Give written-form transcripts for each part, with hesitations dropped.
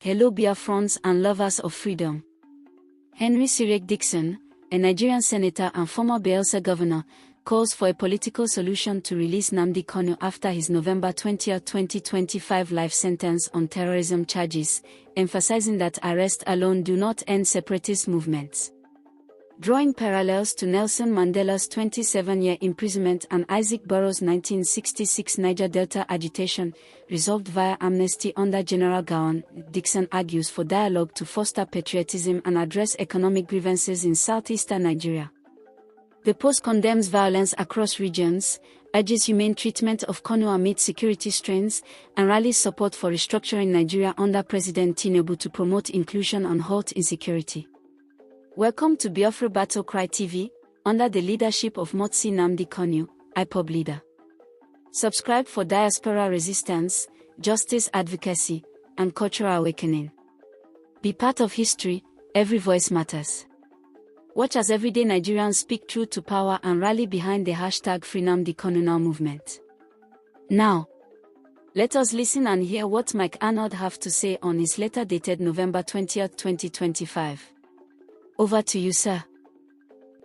Hello Biafrans and lovers of freedom. Henry Seriake Dickson, a Nigerian senator and former Bayelsa governor, calls for a political solution to release Nnamdi Kanu after his November 20, 2025 life sentence on terrorism charges, emphasizing that arrests alone do not end separatist movements. Drawing parallels to Nelson Mandela's 27-year imprisonment and Isaac Boro's 1966 Niger Delta agitation, resolved via amnesty under General Gowon, Dickson argues for dialogue to foster patriotism and address economic grievances in southeastern Nigeria. The Post condemns violence across regions, urges humane treatment of Kanu amid security strains, and rallies support for restructuring Nigeria under President Tinubu to promote inclusion and halt insecurity. Welcome to Biafra Battle Cry TV, under the leadership of Motsi Nnamdi Kanu, IPOB leader. Subscribe for diaspora resistance, justice advocacy, and cultural awakening. Be part of history, every voice matters. Watch as everyday Nigerians speak truth to power and rally behind the hashtag #FreeNamdiKanuNow movement. Now, let us listen and hear what Mike Arnold have to say on his letter dated November 20, 2025. Over to you, sir.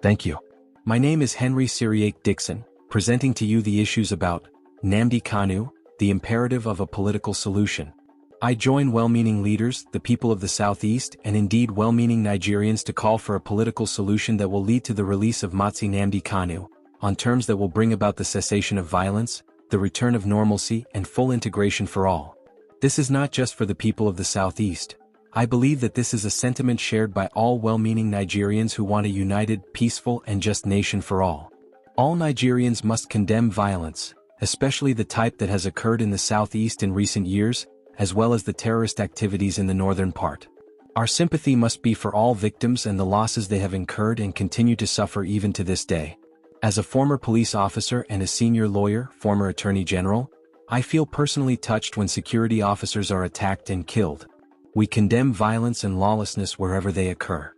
Thank you. My name is Henry Seriake Dickson, presenting to you the issues about Nnamdi Kanu, the imperative of a political solution. I join well-meaning leaders, the people of the Southeast, and indeed well-meaning Nigerians to call for a political solution that will lead to the release of Motsi Nnamdi Kanu, on terms that will bring about the cessation of violence, the return of normalcy, and full integration for all. This is not just for the people of the Southeast. I believe that this is a sentiment shared by all well-meaning Nigerians who want a united, peaceful, and just nation for all. All Nigerians must condemn violence, especially the type that has occurred in the Southeast in recent years, as well as the terrorist activities in the northern part. Our sympathy must be for all victims and the losses they have incurred and continue to suffer even to this day. As a former police officer and a senior lawyer, former attorney general, I feel personally touched when security officers are attacked and killed. We condemn violence and lawlessness wherever they occur.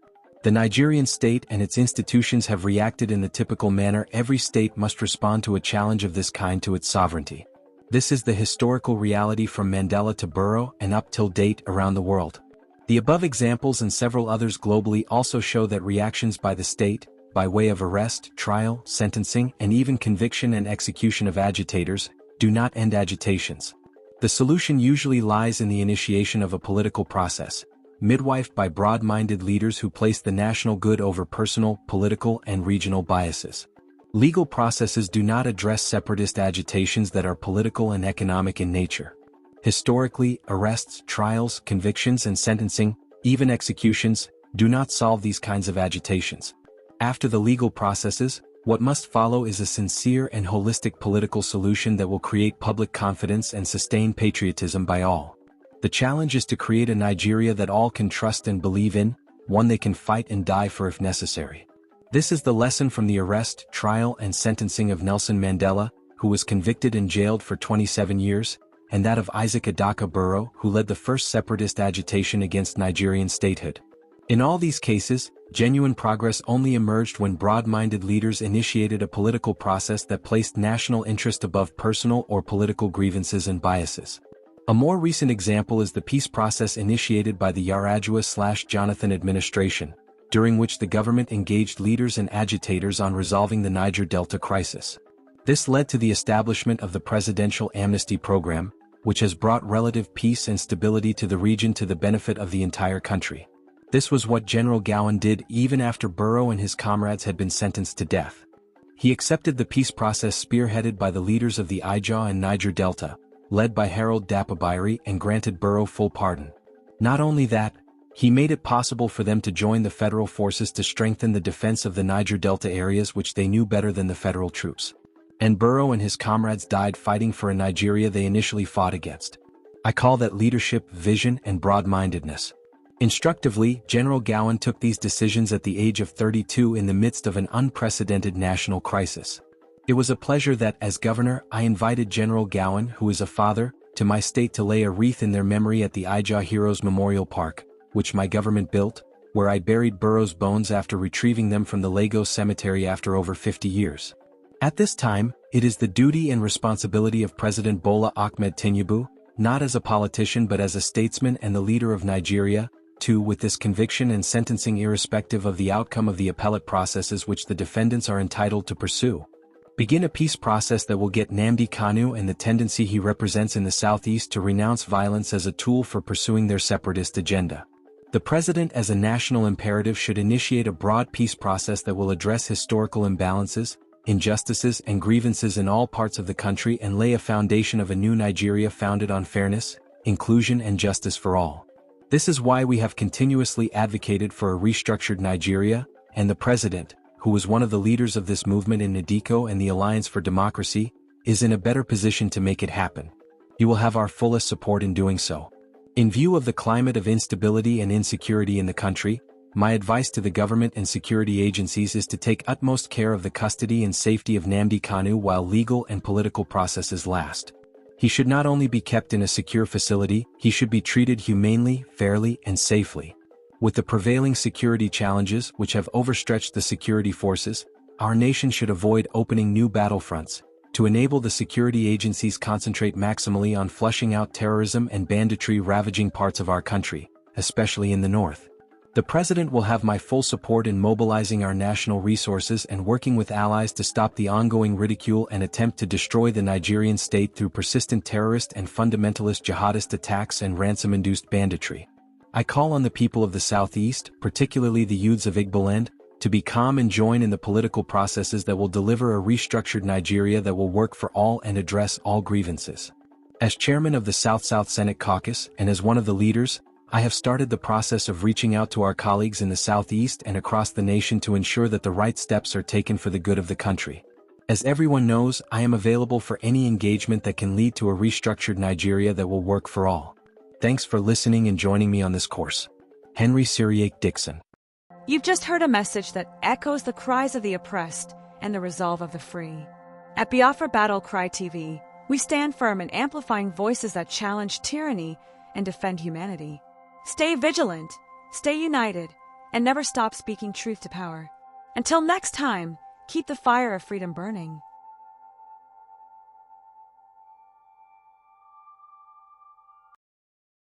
The Nigerian state and its institutions have reacted in the typical manner every state must respond to a challenge of this kind to its sovereignty. This is the historical reality from Mandela to Boro and up till date around the world. The above examples and several others globally also show that reactions by the state, by way of arrest, trial, sentencing, and even conviction and execution of agitators, do not end agitations. The solution usually lies in the initiation of a political process, midwifed by broad-minded leaders who place the national good over personal, political, and regional biases. Legal processes do not address separatist agitations that are political and economic in nature. Historically, arrests, trials, convictions, and sentencing, even executions, do not solve these kinds of agitations. After the legal processes, what must follow is a sincere and holistic political solution that will create public confidence and sustain patriotism by all. The challenge is to create a Nigeria that all can trust and believe in, one they can fight and die for if necessary. This is the lesson from the arrest, trial, and sentencing of Nelson Mandela, who was convicted and jailed for 27 years, and that of Isaac Boro, who led the first separatist agitation against Nigerian statehood. In all these cases, genuine progress only emerged when broad-minded leaders initiated a political process that placed national interest above personal or political grievances and biases. A more recent example is the peace process initiated by the Yar'Adua/Jonathan administration, during which the government engaged leaders and agitators on resolving the Niger Delta crisis. This led to the establishment of the presidential amnesty program, which has brought relative peace and stability to the region to the benefit of the entire country. This was what General Gowon did even after Boro and his comrades had been sentenced to death. He accepted the peace process spearheaded by the leaders of the Igbo and Niger Delta, led by Harold Dapabayri, and granted Boro full pardon. Not only that, he made it possible for them to join the federal forces to strengthen the defense of the Niger Delta areas which they knew better than the federal troops. And Boro and his comrades died fighting for a Nigeria they initially fought against. I call that leadership, vision, and broad-mindedness. Instructively, General Gowon took these decisions at the age of 32 in the midst of an unprecedented national crisis. It was a pleasure that, as governor, I invited General Gowon, who is a father, to my state to lay a wreath in their memory at the Igbo Heroes Memorial Park, which my government built, where I buried Boro's bones after retrieving them from the Lagos cemetery after over 50 years. At this time, it is the duty and responsibility of President Bola Ahmed Tinubu, not as a politician but as a statesman and the leader of Nigeria. 2. With this conviction and sentencing irrespective of the outcome of the appellate processes which the defendants are entitled to pursue. Begin a peace process that will get Nnamdi Kanu and the tendency he represents in the southeast to renounce violence as a tool for pursuing their separatist agenda. The president as a national imperative should initiate a broad peace process that will address historical imbalances, injustices and grievances in all parts of the country and lay a foundation of a new Nigeria founded on fairness, inclusion and justice for all. This is why we have continuously advocated for a restructured Nigeria, and the president, who was one of the leaders of this movement in NDICO and the Alliance for Democracy, is in a better position to make it happen. You will have our fullest support in doing so. In view of the climate of instability and insecurity in the country, my advice to the government and security agencies is to take utmost care of the custody and safety of Nnamdi Kanu while legal and political processes last. He should not only be kept in a secure facility, he should be treated humanely, fairly, and safely. With the prevailing security challenges which have overstretched the security forces, our nation should avoid opening new battlefronts, to enable the security agencies concentrate maximally on flushing out terrorism and banditry ravaging parts of our country, especially in the north. The President will have my full support in mobilizing our national resources and working with allies to stop the ongoing ridicule and attempt to destroy the Nigerian state through persistent terrorist and fundamentalist jihadist attacks and ransom-induced banditry. I call on the people of the Southeast, particularly the youths of Igbo land, to be calm and join in the political processes that will deliver a restructured Nigeria that will work for all and address all grievances. As chairman of the South-South Senate Caucus and as one of the leaders, I have started the process of reaching out to our colleagues in the Southeast and across the nation to ensure that the right steps are taken for the good of the country. As everyone knows, I am available for any engagement that can lead to a restructured Nigeria that will work for all. Thanks for listening and joining me on this course. Henry Seriake Dickson. You've just heard a message that echoes the cries of the oppressed and the resolve of the free. At Biafra Battle Cry TV, we stand firm in amplifying voices that challenge tyranny and defend humanity. Stay vigilant, stay united, and never stop speaking truth to power. Until next time, keep the fire of freedom burning.